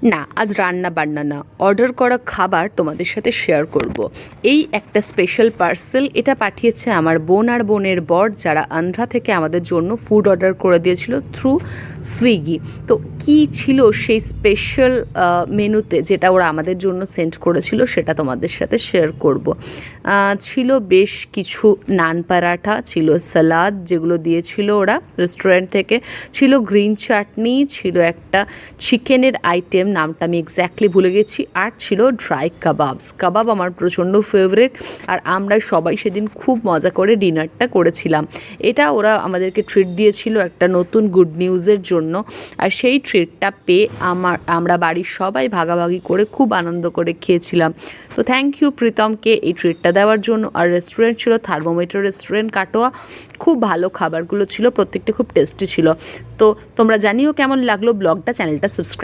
না, আজ রান্না বান্না না, অর্ডার করা খাবার তোমাদের সাথে শেয়ার করব। এই একটা স্পেশাল পার্সেল, এটা পাঠিয়েছে আমার বোন আর বোনের বর, যারা আন্ধ্রা থেকে আমাদের জন্য ফুড অর্ডার করে দিয়েছিল থ্রু সুইগি। তো কি ছিল সেই স্পেশাল মেনুতে, যেটা ওরা আমাদের জন্য সেন্ড করেছিল, সেটা তোমাদের সাথে শেয়ার করব। ছিল বেশ কিছু নান পরাঠা, ছিল সালাদ যেগুলো দিয়েছিল ওরা রেস্টুরেন্ট থেকে, ছিল গ্রিন চাটনি, ছিল একটা চিকেনের আইটেম, নামটা আমি এক্স্যাক্টলি ভুলে গেছি, আর ছিল ড্রাই কাবাব আমার প্রচণ্ড ফেভারিট। আর আমরা সবাই সেদিন খুব মজা করে ডিনারটা করেছিলাম। এটা ওরা আমাদেরকে ট্রিট দিয়েছিল একটা নতুন গুড নিউজের জন্য, আর সেই ট্রিটটা পেয়ে আমরা বাড়ির সবাই ভাগাভাগি করে খুব আনন্দ করে খেয়েছিলাম। তো থ্যাংক ইউ প্রীতমকে এই ট্রিটটা দেওয়ার জন্য। আর রেস্টুরেন্ট ছিল থার্মোমিটার রেস্টুরেন্ট, কাটোয়া। খুব ভালো খাবারগুলো ছিল, প্রত্যেকটা খুব টেস্টি ছিল। তো তোমরা জানিও কেমন লাগলো ব্লগটা, চ্যানেলটা সাবস্ক্রাইব